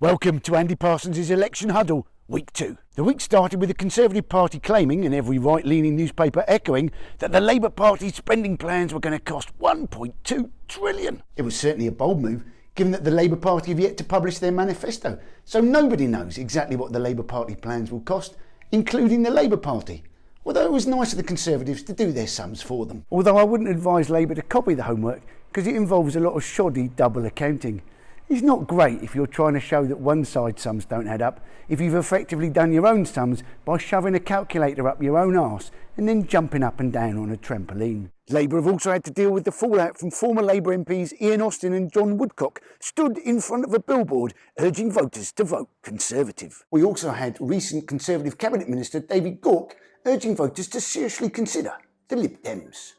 Welcome to Andy Parsons' election huddle, week 2. The week started with the Conservative Party claiming, and every right-leaning newspaper echoing, that the Labour Party's spending plans were going to cost £1.2 trillion. It was certainly a bold move, given that the Labour Party have yet to publish their manifesto, so nobody knows exactly what the Labour Party plans will cost, including the Labour Party. Although it was nice of the Conservatives to do their sums for them. Although I wouldn't advise Labour to copy the homework, because it involves a lot of shoddy double accounting. It's not great if you're trying to show that one side's sums don't add up, if you've effectively done your own sums by shoving a calculator up your own arse and then jumping up and down on a trampoline. Labour have also had to deal with the fallout from former Labour MPs Ian Austin and John Woodcock stood in front of a billboard urging voters to vote Conservative. We also had recent Conservative Cabinet Minister David Gauke urging voters to seriously consider the Lib Dems.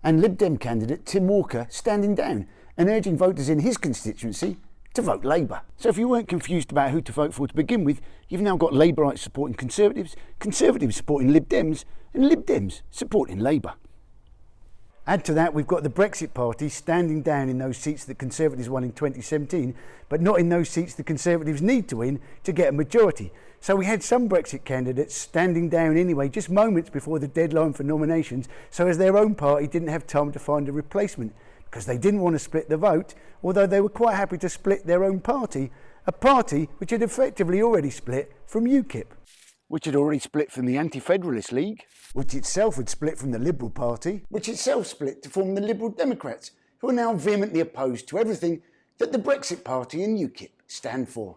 And Lib Dem candidate Tim Walker standing down and urging voters in his constituency to vote Labour. So if you weren't confused about who to vote for to begin with, you've now got Labourites supporting Conservatives, Conservatives supporting Lib Dems, and Lib Dems supporting Labour. Add to that, we've got the Brexit Party standing down in those seats that Conservatives won in 2017, but not in those seats the Conservatives need to win to get a majority. So we had some Brexit candidates standing down anyway, just moments before the deadline for nominations, so as their own party didn't have time to find a replacement, because they didn't want to split the vote, although they were quite happy to split their own party, a party which had effectively already split from UKIP, which had already split from the Anti-Federalist League, which itself had split from the Liberal Party, which itself split to form the Liberal Democrats, who are now vehemently opposed to everything that the Brexit Party and UKIP stand for.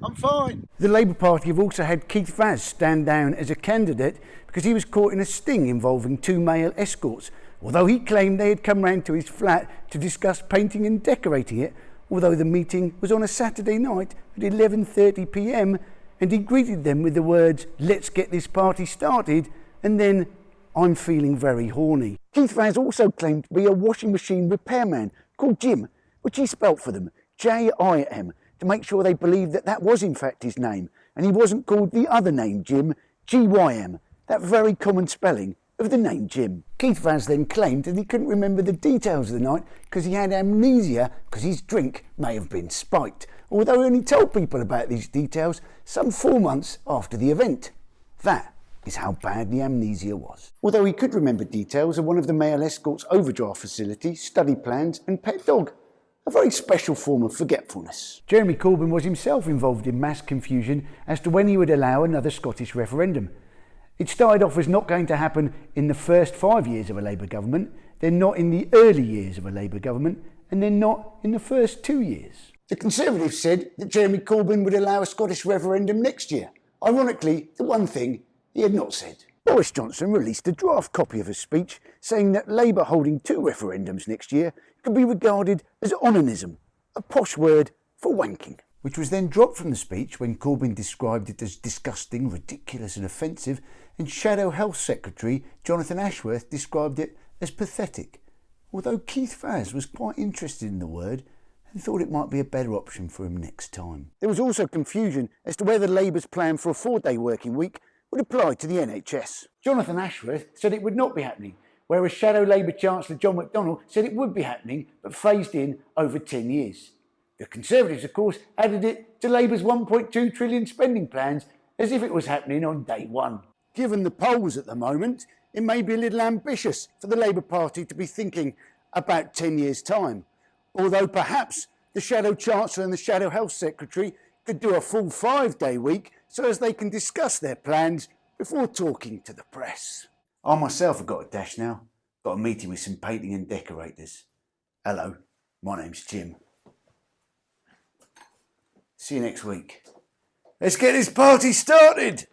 I'm fine. The Labour Party have also had Keith Vaz stand down as a candidate because he was caught in a sting involving 2 male escorts, although he claimed they had come round to his flat to discuss painting and decorating it, although the meeting was on a Saturday night at 11:30 p.m, and he greeted them with the words, "Let's get this party started," and then, "I'm feeling very horny." Keith Vaz also claimed to be a washing machine repairman called Jim, which he spelt for them, J-I-M, to make sure they believed that that was in fact his name, and he wasn't called the other name Jim, G-Y-M, that very common spelling of the name Jim. Keith Vaz then claimed that he couldn't remember the details of the night because he had amnesia because his drink may have been spiked, although he only told people about these details some 4 months after the event. That is how bad the amnesia was. Although he could remember details of one of the male escorts' overdraft facility, study plans and pet dog. A very special form of forgetfulness. Jeremy Corbyn was himself involved in mass confusion as to when he would allow another Scottish referendum. It started off as not going to happen in the first 5 years of a Labour government, then not in the early years of a Labour government, and then not in the first 2 years. The Conservatives said that Jeremy Corbyn would allow a Scottish referendum next year. Ironically, the one thing he had not said. Boris Johnson released a draft copy of his speech saying that Labour holding 2 referendums next year could be regarded as onanism, a posh word for wanking, which was then dropped from the speech when Corbyn described it as disgusting, ridiculous and offensive, and Shadow Health Secretary Jonathan Ashworth described it as pathetic, although Keith Vaz was quite interested in the word and thought it might be a better option for him next time. There was also confusion as to whether Labour's plan for a 4-day working week would apply to the NHS. Jonathan Ashworth said it would not be happening, whereas Shadow Labour Chancellor John McDonnell said it would be happening, but phased in over 10 years. The Conservatives, of course, added it to Labour's £1.2 trillion spending plans as if it was happening on day one. Given the polls at the moment, it may be a little ambitious for the Labour Party to be thinking about 10 years' time, although perhaps the Shadow Chancellor and the Shadow Health Secretary could do a full 5-day week so as they can discuss their plans before talking to the press. I myself have got a dash now. Got a meeting with some painting and decorators. Hello, my name's Jim. See you next week. Let's get this party started!